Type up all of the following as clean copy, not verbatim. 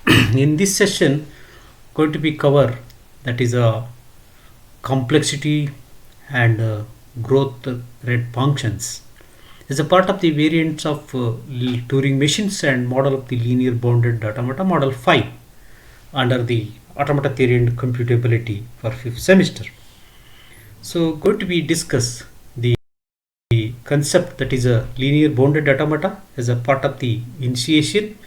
In this session, going to be cover that is a complexity and growth rate functions. As a part of the variants of Turing machines and model of the linear bounded automata model 5 under the automata theory and computability for 5th semester. So going to be discuss the concept that is a linear bounded automata as a part of the initiation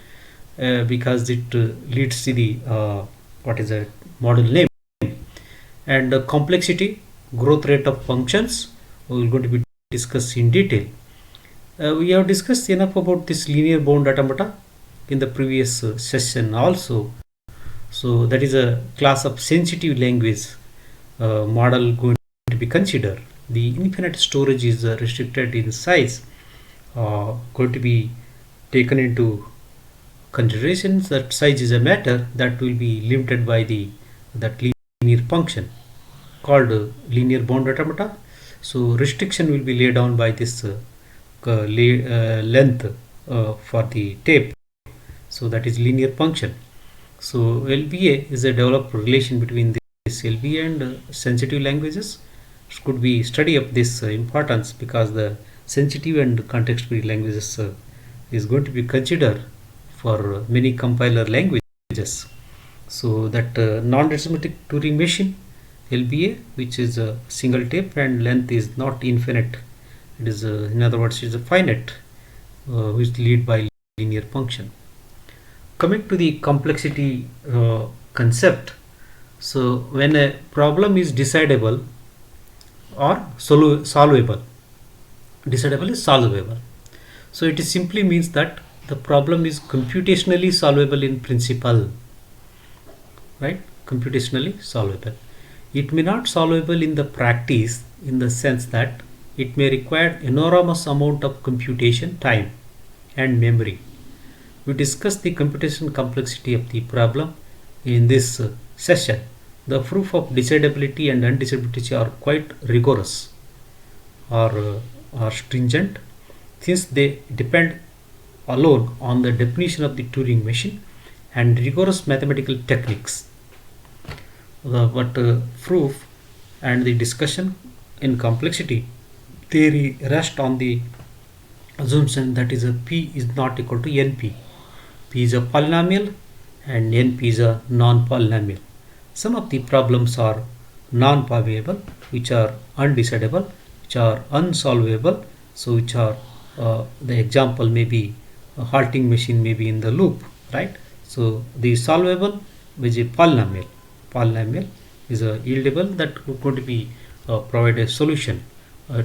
because it leads to the what is a model name, and complexity growth rate of functions we are going to be discussed in detail. We have discussed enough about this linear bound automata in the previous session also. So that is a class of sensitive language model going to be considered. The infinite storage is restricted in size, going to be taken into considerations that size is a matter that will be limited by the that linear function called linear bound automata. So restriction will be laid down by this length for the tape. So that is linear function. So LBA is a developed relation between this LBA and sensitive languages. It could be study of this importance because the sensitive and context-free languages is going to be considered for many compiler languages. So that non-deterministic Turing machine LBA, which is a single tape and length is not infinite, it is in other words it is a finite, which lead by linear function. Coming to the complexity concept, so when a problem is decidable or solvable, decidable is solvable. So it simply means that the problem is computationally solvable in principle, right? Computationally solvable. It may not solvable in the practice in the sense that it may require enormous amount of computation time and memory. We discussed the computation complexity of the problem in this session. The proof of decidability and undecidability are quite rigorous or stringent, since they depend alone on the definition of the Turing machine and rigorous mathematical techniques. But proof and the discussion in complexity theory rest on the assumption that is a P is not equal to NP. P is a polynomial and NP is a non-polynomial. Some of the problems are non-polynomial, which are undecidable, which are unsolvable. So which are the example may be a halting machine may be in the loop, right? So the solvable which is polynomial. Polynomial is a yieldable that going to be provide a solution.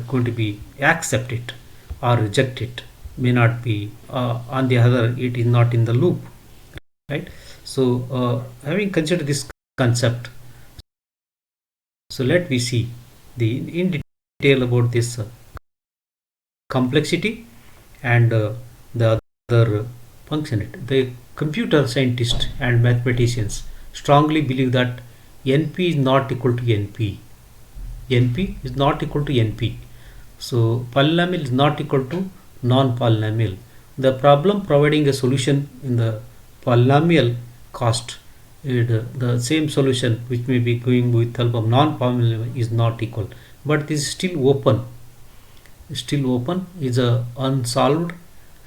Going to be accept it or reject it, may not be on the other it is not in the loop, right? So having considered this concept, so let me see the in detail about this complexity and the other functionality. The computer scientists and mathematicians strongly believe that NP is not equal to NP. NP is not equal to NP. So polynomial is not equal to non-polynomial. The problem providing a solution in the polynomial cost, the same solution which may be going with help of non-polynomial is not equal. But this is still open. Still open is unsolved,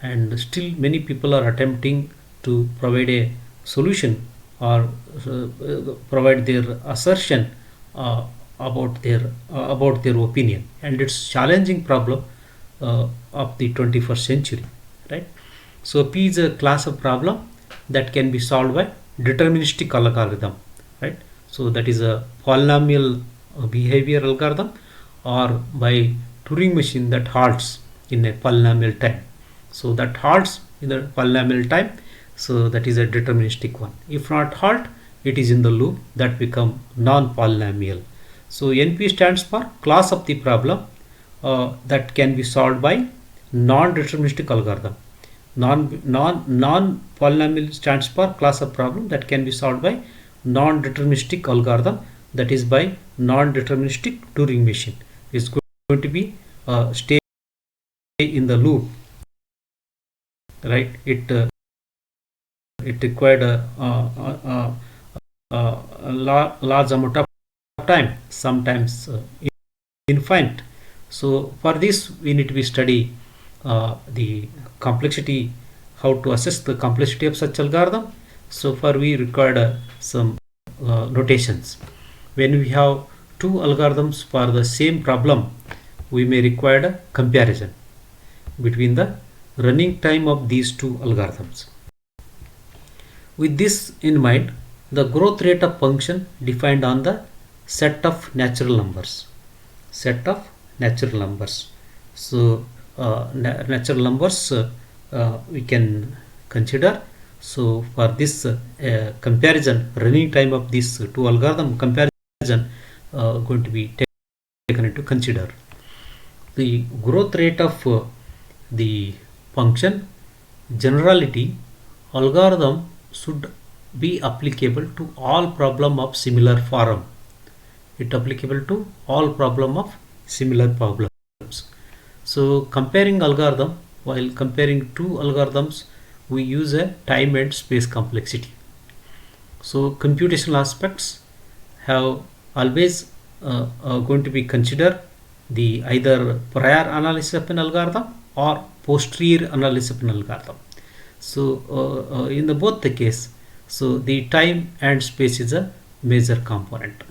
and still many people are attempting to provide a solution or provide their assertion about their opinion, and it's challenging problem of the 21st century, right? So P is a class of problem that can be solved by deterministic algorithm, right? So that is a polynomial behavior algorithm or by Turing machine that halts in a polynomial time. So that halts in the polynomial time, so that is a deterministic one. If not halt, it is in the loop, that become non-polynomial. So NP stands for class of the problem that can be solved by non-deterministic algorithm. Non-polynomial stands for class of problem that can be solved by non-deterministic algorithm, that is by non-deterministic Turing machine. It's going to be stay in the loop, right? It it required a large amount of time, sometimes infinite. So for this we need to be study the complexity, how to assess the complexity of such algorithm. So for we required some notations. When we have two algorithms for the same problem, we may require a comparison between the running time of these two algorithms. With this in mind, the growth rate of function defined on the set of natural numbers. Set of natural numbers. So natural numbers we can consider. So for this comparison, running time of these two algorithm comparison going to be taken into consider. The growth rate of the function generality algorithm should be applicable to all problem of similar form. It applicable to all problem of similar problems. So comparing algorithm, while comparing two algorithms, we use a time and space complexity. So computational aspects have always going to be considered the either prior analysis of an algorithm or posterior analysis of an algorithm. So in the both the case, so the time and space is a major component.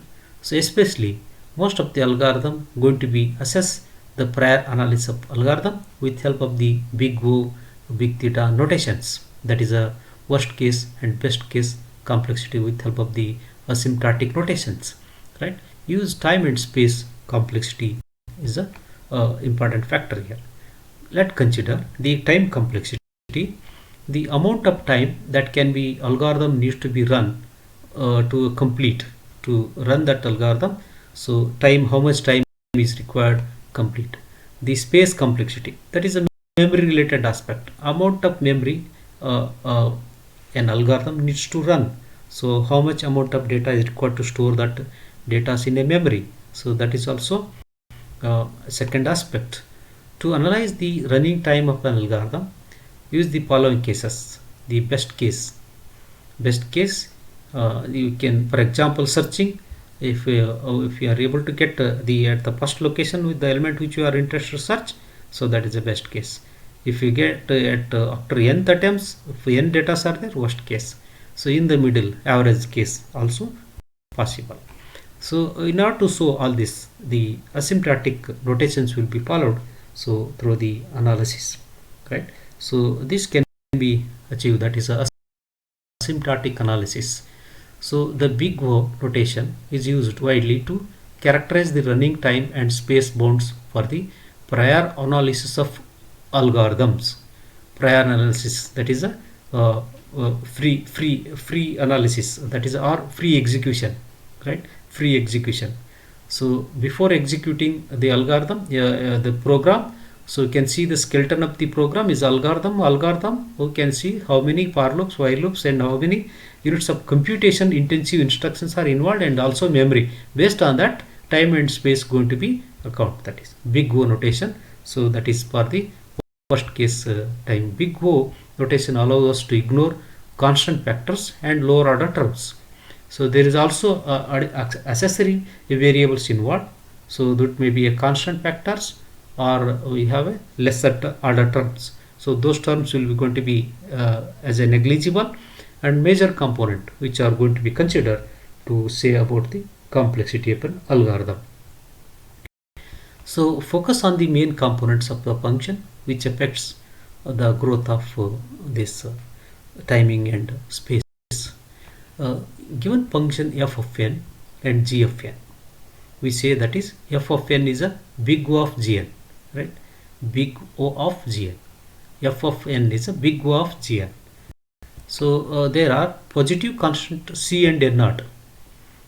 So especially most of the algorithm going to be assess the prior analysis of algorithm with help of the big O, big theta notations. That is a worst case and best case complexity with help of the asymptotic notations. Right? Use time and space complexity is a important factor here. Let's consider the time complexity. The amount of time that can be algorithm needs to be run to complete to run that algorithm. So time, how much time is required complete. The space complexity, that is a memory related aspect. Amount of memory an algorithm needs to run. So how much amount of data is required to store that data in a memory. So that is also second aspect. To analyze the running time of an algorithm, use the following cases. The best case you can, for example, searching, if you are able to get the at the first location with the element which you are interested to search, so that is the best case. If you get at after nth attempts, if n data are there, worst case. So in the middle, average case also possible. So in order to show all this, the asymptotic notations will be followed, so through the analysis, right? So this can be achieved, that is a asymptotic analysis. So the big O notation is used widely to characterize the running time and space bounds for the prior analysis of algorithms. Prior analysis, that is a free analysis, that is or free execution, right? Free execution. So before executing the algorithm, the program, so you can see the skeleton of the program is algorithm. You can see how many for loops, while loops, and how many units of computation intensive instructions are involved, and also memory. Based on that, time and space going to be account. That is big O notation. So that is for the worst case time. Big O notation allows us to ignore constant factors and lower order terms. So there is also accessory variables involved. So that may be a constant factors, or we have a lesser order terms. So those terms will be going to be as a negligible and major component which are going to be considered to say about the complexity of an algorithm. So focus on the main components of the function which affects the growth of this timing and space. Given function f of n and g of n, we say that is f of n is a big O of gn, right? Big O of gn. F of n is a big O of gn. So there are positive constant c and n naught.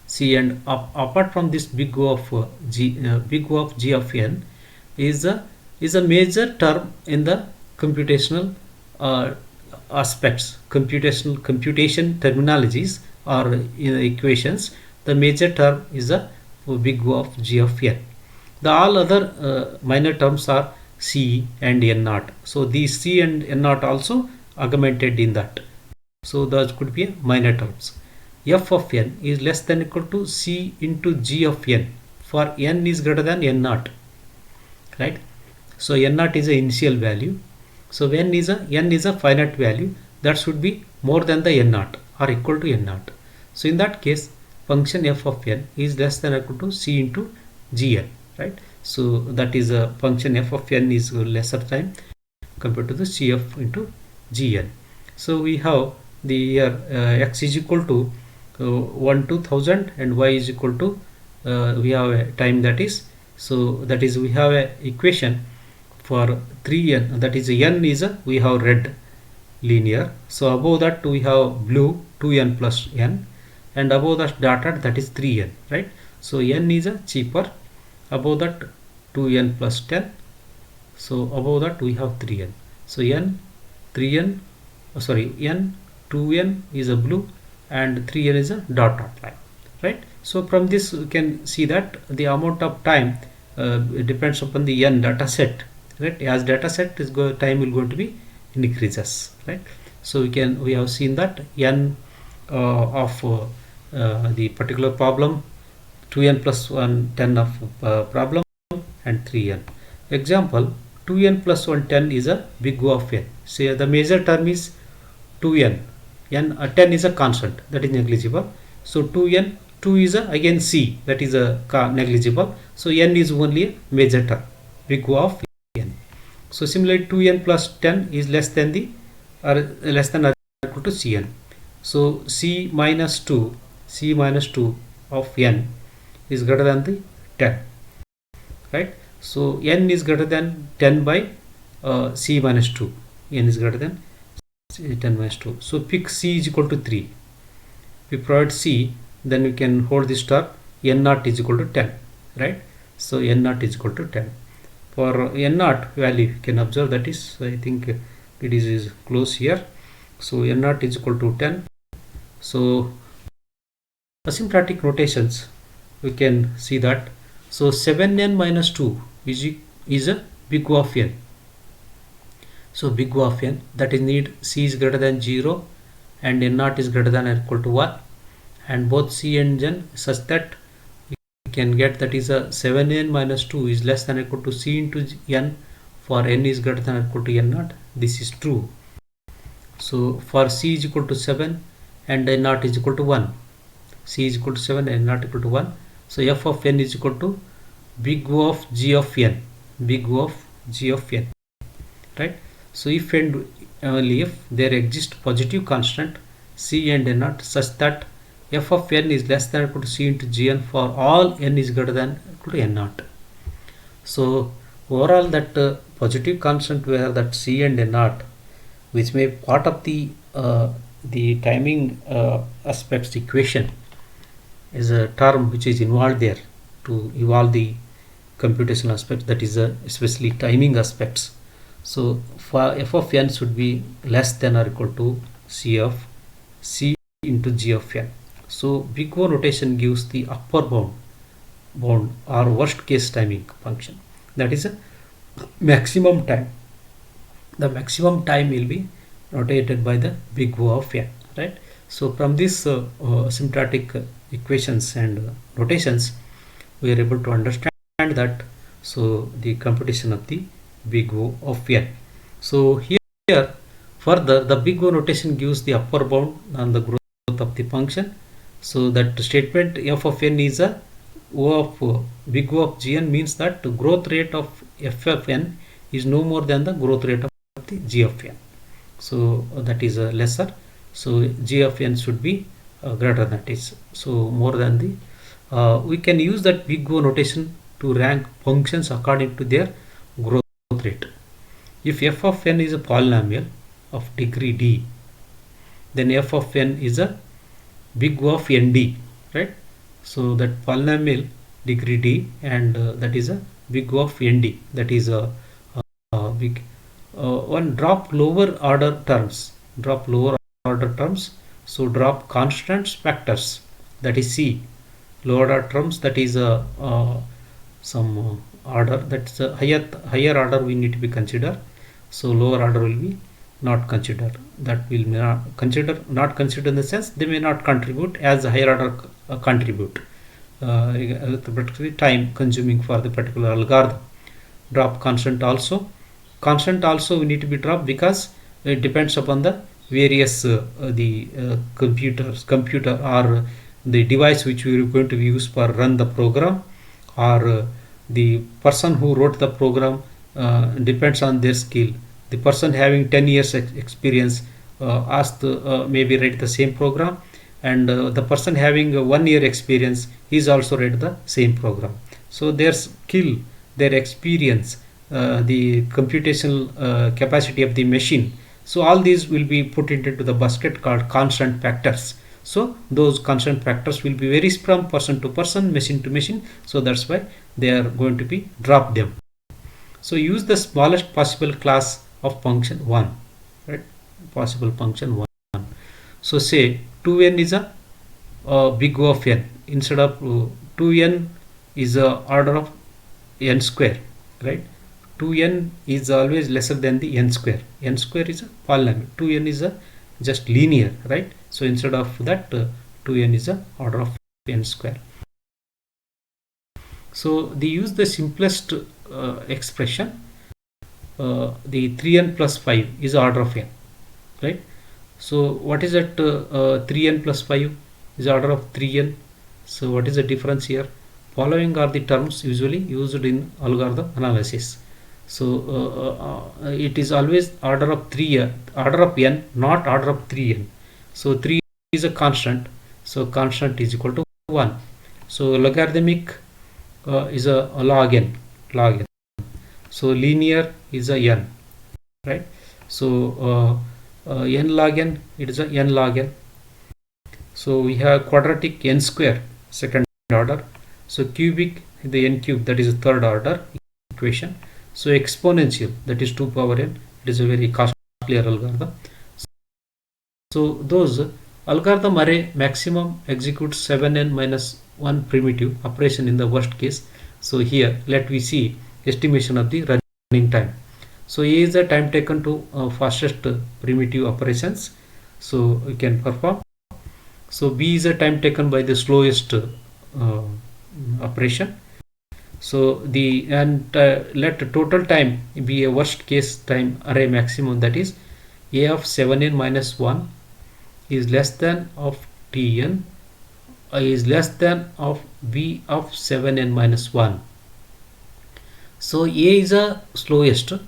C and apart from this big O of big O of g of n is a major term in the computational aspects, computation terminologies or in the equations. The major term is a big O of g of n. The all other minor terms are c and n naught. So these c and n naught also augmented in that. So those could be minor terms. F of n is less than equal to C into G of n for n is greater than n naught, right? So n naught is a initial value. So when n is a finite value, that should be more than the n naught or equal to n naught. So in that case, function f of n is less than or equal to C into Gn, right? So that is a function f of n is lesser time compared to the Cf into Gn. So we have the x is equal to 1 to 1000 and y is equal to we have a time, that is, so that is we have a equation for 3n, that is n is we have red linear, so above that we have blue 2n plus n, and above that dotted, that is 3n, right? So n is a cheaper, above that 2n plus 10, so above that we have 3n, so n 3n n 2n is a blue and 3n is a dot line, right? So from this we can see that the amount of time depends upon the n data set, right? As data set is time will going to be increases, right? So we have seen that n of the particular problem, 2n plus 1 10 of problem, and 3n. Example, 2n plus 1 10 is a big O of n. Say the major term is 2n, 10 is a constant, that is negligible. So 2n, 2 is a again C, that is a negligible. So n is only a major term, big O of n. So similarly 2n plus 10 is less than the or less than or equal to Cn. So C minus 2 of n is greater than the 10, right? So n is greater than 10 by C minus 2, n is greater than 10 minus 2. So pick C is equal to 3. We provide C, then we can hold this term n naught is equal to 10, right? So n naught is equal to 10. For n naught value, you can observe that is, I think it is close here. So n naught is equal to 10. So asymptotic notations, we can see that. So 7n minus 2 is a big O of n. So big O of n, that is need C is greater than 0 and n naught is greater than or equal to 1, and both C and n such that we can get that is a 7n minus 2 is less than or equal to C into n for n is greater than or equal to n naught. This is true. So for C is equal to 7 and n naught is equal to 1, C is equal to 7 and n naught equal to 1. So f of n is equal to big O of g of n, big O of g of n, right? So if and only if there exists positive constant C and n naught such that f of n is less than or equal to C into Gn for all n is greater than or equal to n naught. So overall that positive constant where that C and n naught, which may be part of the timing aspects equation, is a term which is involved there to evolve the computational aspects, that is especially timing aspects. So for f of n should be less than or equal to C of C into G of n. So big O notation gives the upper bound or worst case timing function, that is a maximum time. The maximum time will be notated by the big O of n, right? So from this asymptotic equations and notations, we are able to understand that so the computation of the big O of n. So here further the big O notation gives the upper bound on the growth of the function. So that statement f of n is a O of big O of Gn means that the growth rate of f of n is no more than the growth rate of the g of n. So that is lesser. So g of n should be greater than this. So more than the we can use that big O notation to rank functions according to their growth rate. If f of n is a polynomial of degree d, then f of n is a big O of nd, right? So that polynomial degree d and that is a big O of nd, that is a big one drop lower order terms, so drop constants factors, that is C, lower order terms, that is some order, that's a higher order we need to be consider. So lower order will be not consider. That will not consider in the sense they may not contribute as a higher order contribute. The particular time consuming for the particular algorithm. Drop constant also we need to be dropped because it depends upon the various the computer or the device which we are going to use for run the program, or the person who wrote the program depends on their skill. The person having 10 years experience asked maybe write the same program, and the person having 1 year experience is also write the same program. So their skill, their experience, the computational capacity of the machine, so all these will be put into the basket called constant factors. So those constant factors will be varies from person to person, machine to machine, so that's why they are going to be drop them. So use the smallest possible class of function 1, right? Possible function 1. So say 2n is a big O of n. Instead of 2n is a order of n square, right? 2n is always lesser than the n square. N square is a polynomial. 2n is a just linear, right? So instead of that 2n is a order of n square. So they use the simplest expression. The 3n plus 5 is order of n, right? So what is that 3n plus 5 is order of 3n. So what is the difference here? Following are the terms usually used in algorithm analysis. So it is always order of order of n, not order of 3n. So 3 is a constant, so constant is equal to 1. So logarithmic is a log n. So linear is a n, right? So n log n, it is a n log n. So we have quadratic n square, second order. So cubic, the n cube, that is a third order equation. So exponential, that is 2 power n, it is a very costly algorithm. So those algorithm array maximum executes 7n minus 1 primitive operation in the worst case. So here let we see estimation of the running time. So A is the time taken to fastest primitive operations, so we can perform. So B is the time taken by the slowest operation. So the let total time be a worst case time array maximum, that is A of 7n minus 1 is less than of Tn is less than of B of 7n minus 1. So A is a slowest, A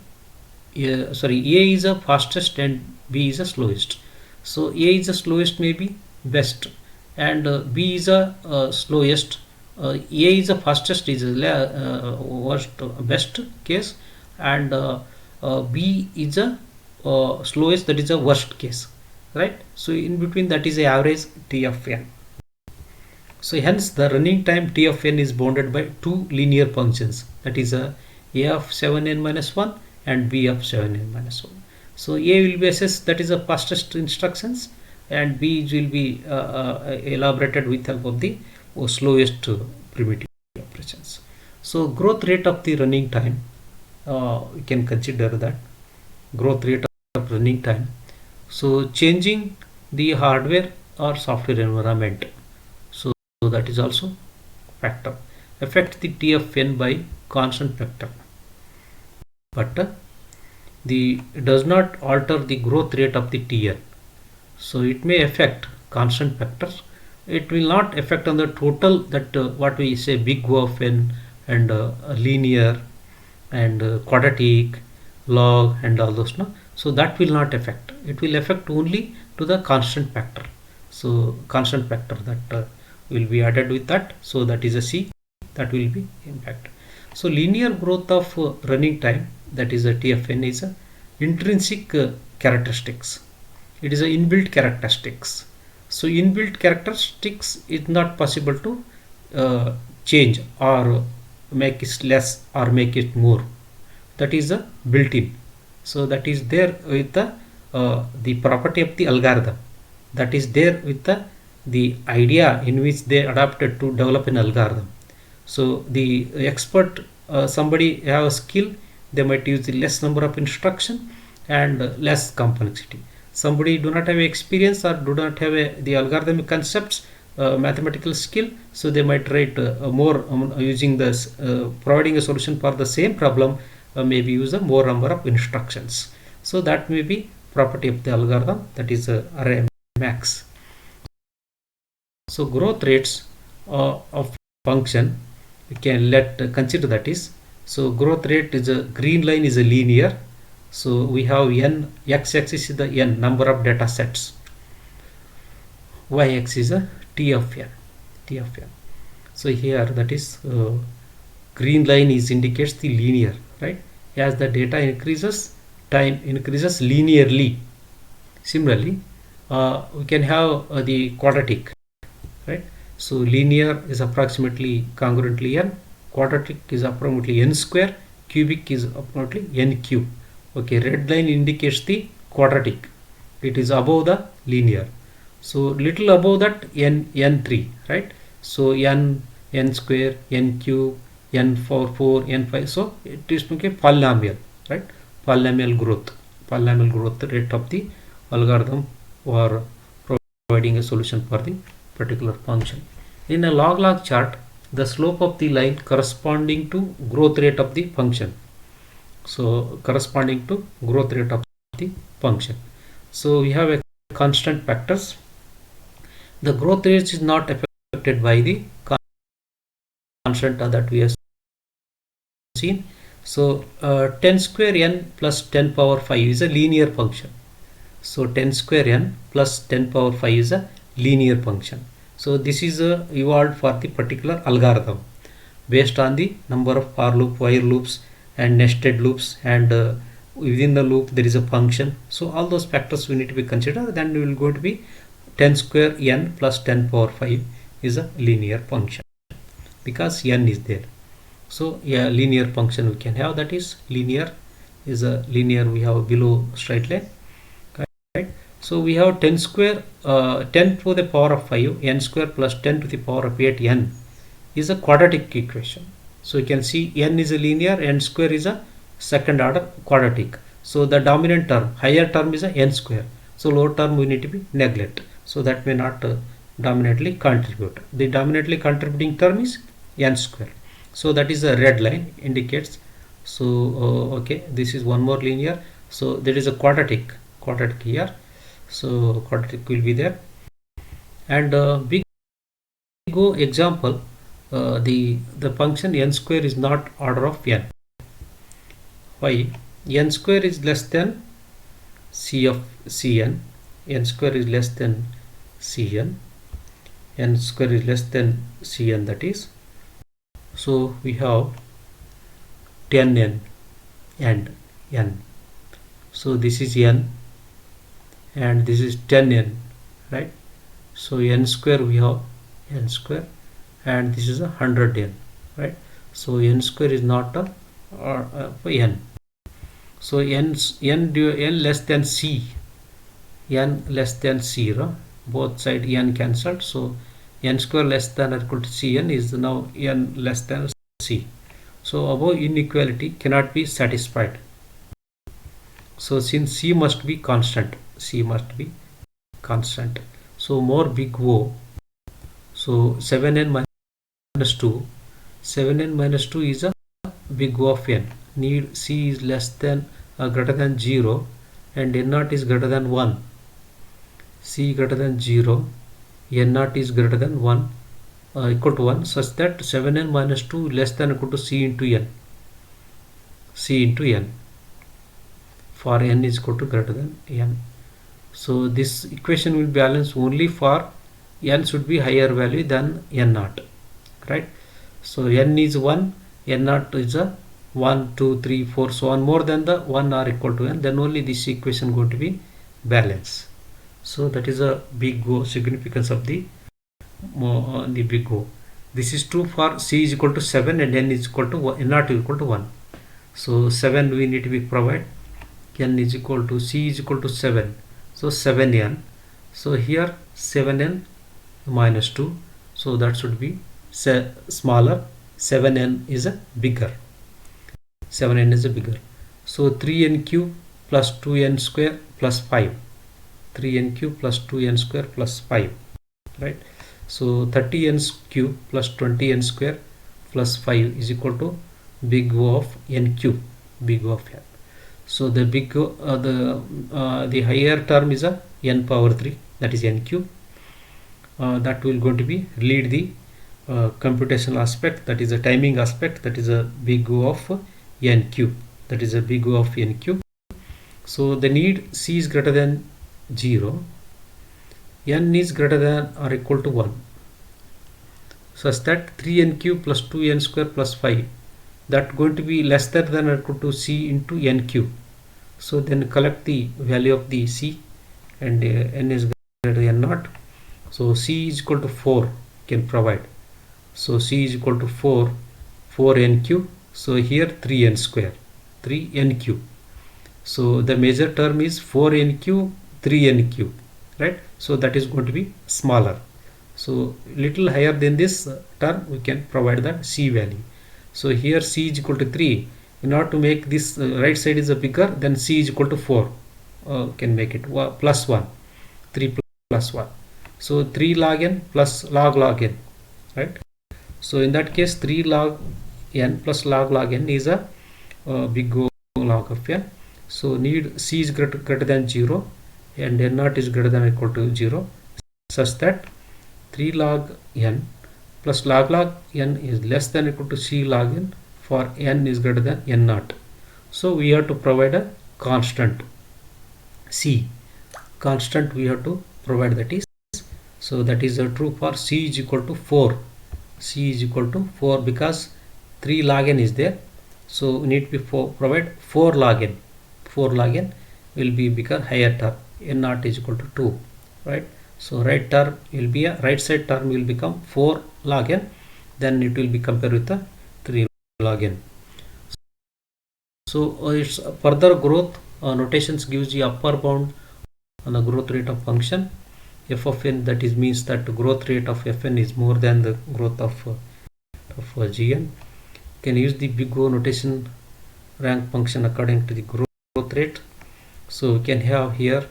is the fastest and B is the slowest. So A is the slowest, maybe best, and B is the slowest. A is the fastest, is the worst, best case, and B is the slowest, that is the worst case, right? So in between, that is the average T of n. So hence the running time T of n is bounded by two linear functions, that is A of 7n minus 1 and B of 7n minus 1. So A will be assessed, that is the fastest instructions, and B will be elaborated with help of the slowest primitive operations. So growth rate of the running time, we can consider that growth rate of running time. So changing the hardware or software environment, so that is also factor, affect the T of n by constant factor, but the does not alter the growth rate of the Tn. So it may affect constant factors, it will not affect on the total, that what we say big O of n and linear and quadratic, log and all those, no? So that will not affect, it will affect only to the constant factor. So constant factor that will be added with that, so that is a C, that will be impact. So linear growth of running time, that is a T of n, is a intrinsic characteristics, it is a inbuilt characteristics. So inbuilt characteristics is not possible to change or make it less or make it more, that is a built-in. So that is there with the property of the algorithm, that is there with the idea in which they adapted to develop an algorithm. So the expert, somebody have a skill, they might use the less number of instruction, and less complexity. Somebody do not have experience or do not have the algorithmic concepts, mathematical skill, so they might write more using this, providing a solution for the same problem, maybe use a more number of instructions. So that may be property of the algorithm, that is array max. So growth rates of function we can consider, that is, so growth rate is a green line is a linear. So we have n, x-axis is the n number of data sets, y-axis is a t of n, t of n. So here that is green line is indicates the linear, right? As the data increases, time increases linearly. Similarly, we can have the quadratic, right? So linear is approximately congruently n, quadratic is approximately n square, cubic is approximately n cube. Okay, red line indicates the quadratic, it is above the linear. So little above that n3, right? So n square, n cube, n4, n5. So it is okay, polynomial, right? Polynomial growth rate of the algorithm or providing a solution for the particular function. In a log chart, the slope of the line corresponding to growth rate of the function. So corresponding to growth rate of the function. So we have a constant factors. The growth rate is not affected by the constant that we have seen. So 10 square n plus 10 power 5 is a linear function. So 10 square n plus 10 power 5 is a linear function. So this is evolved for the particular algorithm based on the number of for loop, while loops and nested loops, and within the loop there is a function. So all those factors we need to be considered. Then we will go to be 10 square n plus 10 power 5 is a linear function because n is there. So yeah, linear function we can have, that is linear is a linear, we have below straight line, right? So we have 10 square 10 to the power of 5 n square plus 10 to the power of 8 n is a quadratic equation. So you can see n is a linear, n square is a second order quadratic. So the dominant term, higher term is a n square. So lower term we need to be neglect. So that may not dominantly contribute. The dominantly contributing term is n square. So that is a red line indicates. So okay, this is one more linear. So there is a quadratic here. So quadratic will be there. And big go example, the function n square is not order of n. Why? N square is less than c of cn. N square is less than cn. N square is less than cn, that is. So we have 10n and n. So this is n and this is 10n, right? So n square we have n square and this is a 100n, right? So n square is not a n. So n less than c, n less than 0, both side n cancelled. So n square less than or equal to cn is now n less than c. So above inequality cannot be satisfied. So since c must be constant, so more big O. So 7n minus 2, 7n minus 2 is a big O of n. Need c is less than greater than 0 and n naught is greater than 1. C greater than 0, n naught is greater than 1, equal to 1, such that 7n minus 2 less than or equal to c into n. For n is equal to greater than n. So this equation will balance only for n should be higher value than n naught, right? So n is 1, n naught is a 1, 2, 3, 4, so on, more than the 1 or equal to n, then only this equation going to be balanced. So that is a big O, significance of the big O. This is true for c is equal to 7 and n is equal to n naught is equal to 1. So 7 we need to be provide, n is equal to c is equal to 7. So 7n. So here 7n minus 2. So that should be smaller. 7n is a bigger. 7n is a bigger. So 3n cube plus 2n square plus 5, 3n cube plus 2n square plus 5, right? So 30n cube plus 20n square plus 5 is equal to big O of n cube, big O of n. So the big O, the higher term is a n power 3, that is n cube. That will going to be lead the computational aspect, that is a timing aspect, that is a big O of n cube, that is a big O of n cube. So the need c is greater than 0, n is greater than or equal to 1, such that 3n cube plus 2n square plus 5, that going to be less than or equal to c into n cube. So then collect the value of the c, and n is greater than n naught. So c is equal to 4 can provide. So c is equal to 4n cube. So here 3n square, 3n cube. So the major term is 4n cube, 3n cube, right? So that is going to be smaller. So little higher than this term we can provide the c value. So here c is equal to 3. In order to make this right side is a bigger, then c is equal to 4. Can make it plus 1, 3 plus 1. So 3 log n plus log n, right? So in that case 3 log n plus log n is a big O log of n. So need c is greater than 0 and n naught is greater than or equal to 0, such that 3 log n plus log n is less than or equal to c log n for n is greater than n naught. So we have to provide a constant c. Constant we have to provide, that is. So that is true for c is equal to 4. C is equal to 4 because 3 log n is there. So we need to provide 4 log n. 4 log n will be bigger, higher term. N naught is equal to 2, right? So right term will be a right side term will become 4 log n. Then it will be compared with the 3 log n. So its further growth notations gives the upper bound on the growth rate of function f of n, that is means that the growth rate of fn is more than the growth of gn. Can use the big O notation rank function according to the growth rate. So we can have here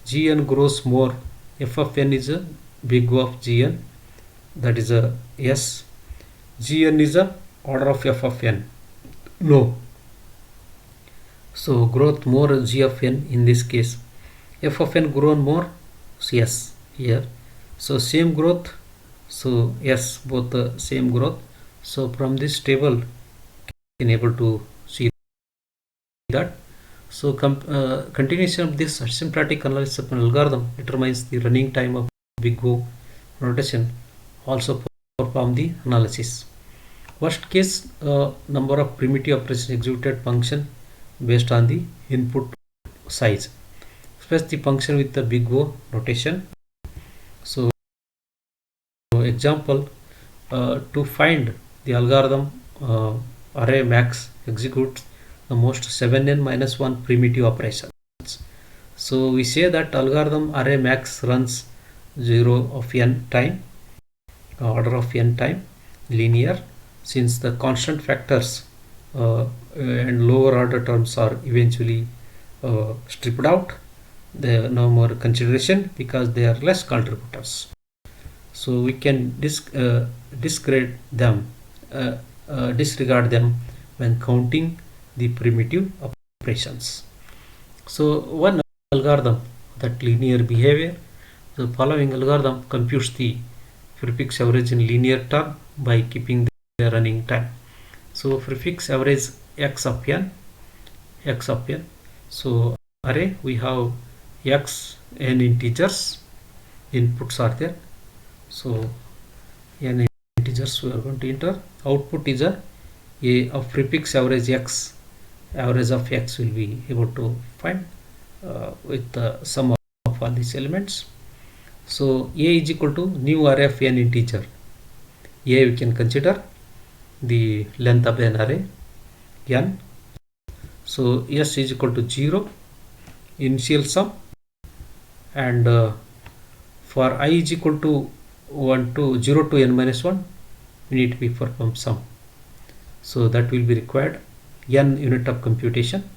gn grows more, f of n is a big O of gn, that is a s. Gn is a order of f of n, no. So growth more g of n in this case, f of n grown more, so yes here. So same growth, so yes, both the same growth. So from this table can able to see that. So continuation of this symptomatic analysis of an algorithm determines the running time of big O notation. Also perform the analysis. Worst case number of primitive operations executed function based on the input size. Express the function with the big O notation. So example, to find the algorithm array max executes the most 7n minus 1 primitive operations. So we say that algorithm array max runs 0 of n time, order of n time, linear, since the constant factors and lower order terms are eventually stripped out. There are no more consideration because they are less contributors. So we can disregard them when counting the primitive operations. So one algorithm that linear behavior, the following algorithm computes the prefix average in linear term by keeping the running time. So prefix average x of n. So array we have x n integers, inputs are there. So n integers we are going to enter. Output is a of prefix average x. Average of x will be able to find with the sum of all these elements. So a is equal to new array of n integer. A we can consider the length of an array n. So s is equal to 0 initial sum, and for I is equal to 0 to n minus 1 we need to be perform sum. So that will be required n unit of computation.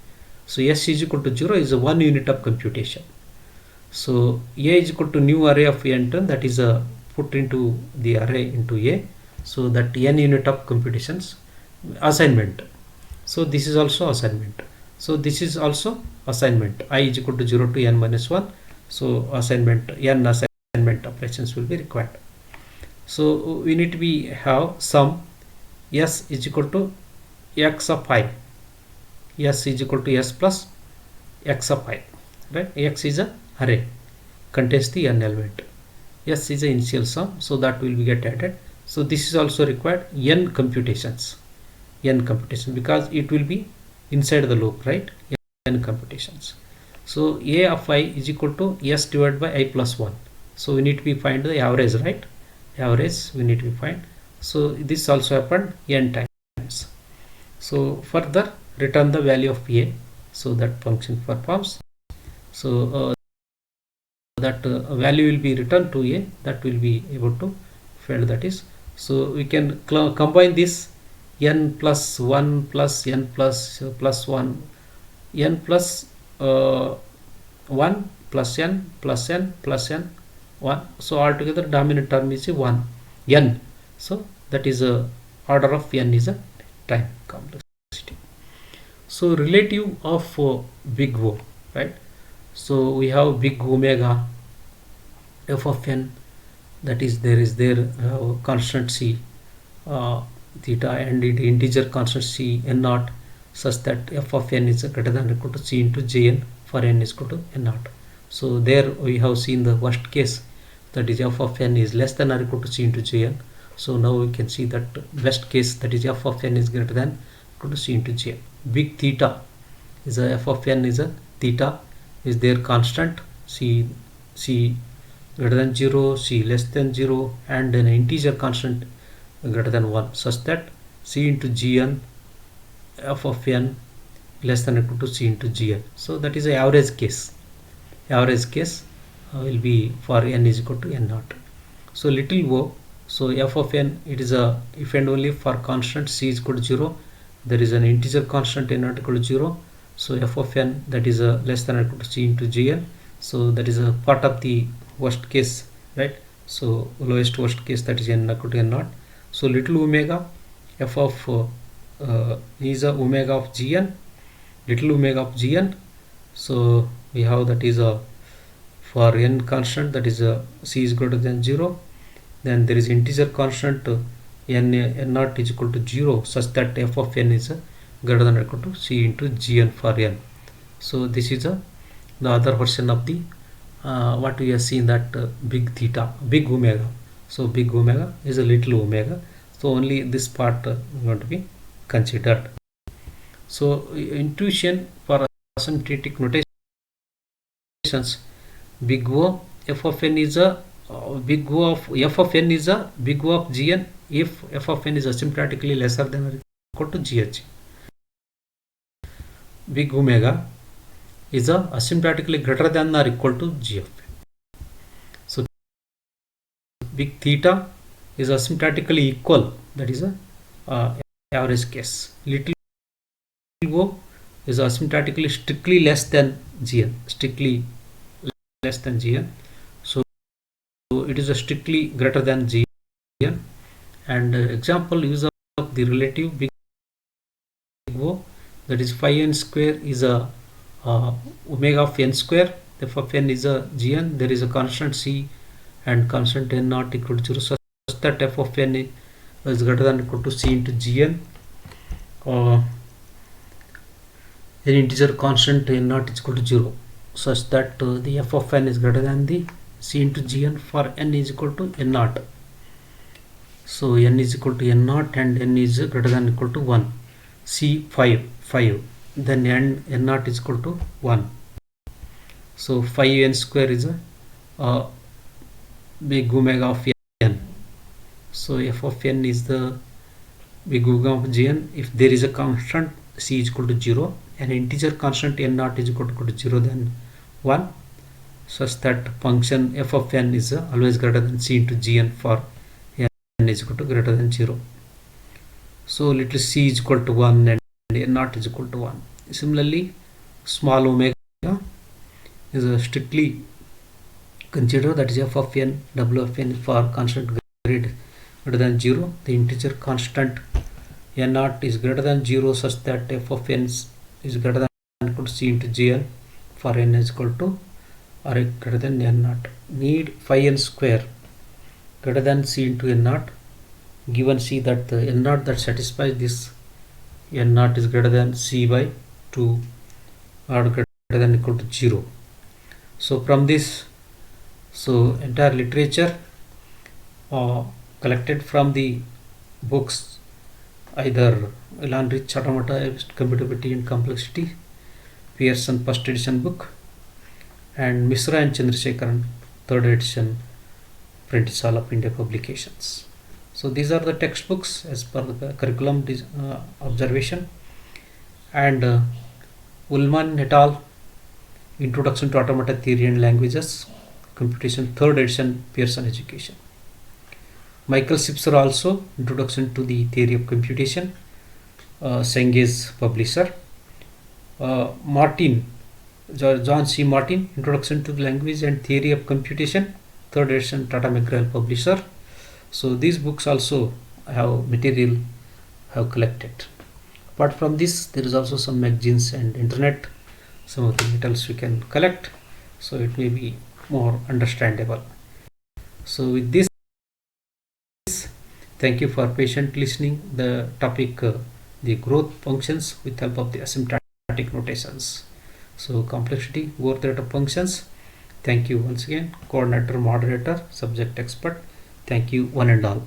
So s is equal to 0 is a one unit of computation. So a is equal to new array of n, that is put into the array into a, so that n unit of computations assignment. So this is also assignment. So this is also assignment. I is equal to 0 to n minus 1. So assignment, n assignment operations will be required. So we need to be have sum s is equal to x of I. S is equal to s plus x of I. Right? X is a array, contains the n element. S is the initial sum, so that will be get added. So this is also required n computations. N computations, because it will be inside the loop, right? N computations. So a of I is equal to s divided by I plus 1. So we need to be find the average, right? Average we need to be find. So this also happened n times. So further return the value of a, so that function performs. So that value will be returned to a, that will be able to find, that is. So we can combine this n plus 1 plus n plus 1, n plus 1 plus n plus n plus n 1. So altogether dominant term is 1 n. So that is a order of n is a time complexity. So relative of big O, right? So we have big omega f of n, that is there constant c theta, and it integer constant c n naught, such that f of n is greater than or equal to c into jn for n is equal to n naught. So there we have seen the worst case, that is f of n is less than or equal to c into jn. So now we can see that best case, that is f of n is greater than or equal to c into jn. Big theta is a f of n is a theta is there constant, c greater than 0, c less than 0, and an integer constant greater than 1, such that c into gn f of n less than or equal to c into gn. So that is a average case. Average case will be for n is equal to n naught. So little o, so f of n, it is a if and only for constant c is equal to 0, there is an integer constant n not equal to 0. So f of n, that is a less than or equal to c into gn. So that is a part of the worst case, right? So lowest worst case, that is n equal to n naught. So little omega f of is a omega of gn, little omega of gn. So we have that is a for n constant, that is a c is greater than 0, then there is integer constant n naught is equal to 0, such that f of n is greater than or equal to c into gn for n. So this is the other version of the what we have seen, that big theta, big omega. So big omega is a little omega. So only this part going to be considered. So intuition for asymptotic notations, big O f of n is a big O of f of n is a big O of gn if f of n is asymptotically lesser than or equal to gh. Big omega is a asymptotically greater than or equal to g of n. So big theta is asymptotically equal, that is a average case. Little o is asymptotically strictly less than gn, strictly less than gn. So it is a strictly greater than gn. And example use of the relative big O, that is phi n square is a omega of n square, f of n is a gn, there is a constant c and constant n not equal to 0, such that f of n is greater than or equal to c into gn. An integer constant n not is equal to 0, such that the f of n is greater than the c into gn for n is equal to n naught. So n is equal to n naught and n is greater than or equal to 1, c 5, then n naught is equal to 1. So phi n square is a big omega of n. So f of n is the big omega of gn if there is a constant c is equal to 0 and integer constant n naught is equal to 0, then 1, such that function f of n is always greater than c into gn for n is equal to greater than 0. So little c is equal to 1 and n naught is equal to 1. Similarly, small omega is strictly considered, that is f of n, w of n for constant greater than 0. The integer constant n naught is greater than 0 such that f of n is greater than equal to c into gn for n is equal to or greater than n naught. Need phi n square greater than c into n naught. Given c that the n naught that satisfies this n naught is greater than c by 2 or greater than equal to 0. So from this, so entire literature collected from the books, either Elan-Rich Automata, Computability and Complexity, Pearson first edition book, and Misra and Chandrasekharan third edition, Prentice Hall of India Publications. So these are the textbooks as per the curriculum observation. And Ullman et al. Introduction to Automata Theory and Languages, Computation, third edition, Pearson Education. Michael Sipser also, Introduction to the Theory of Computation, Senge's publisher. Martin, John C. Martin, Introduction to the Language and Theory of Computation, third edition, Tata McGrail publisher. So these books also have material have collected. Apart from this, there is also some magazines and internet, some of the materials we can collect, so it may be more understandable. So with this, thank you for patient listening. The topic, the growth functions with help of the asymptotic notations. So complexity, growth rate of functions. Thank you once again, coordinator, moderator, subject expert. Thank you one and all.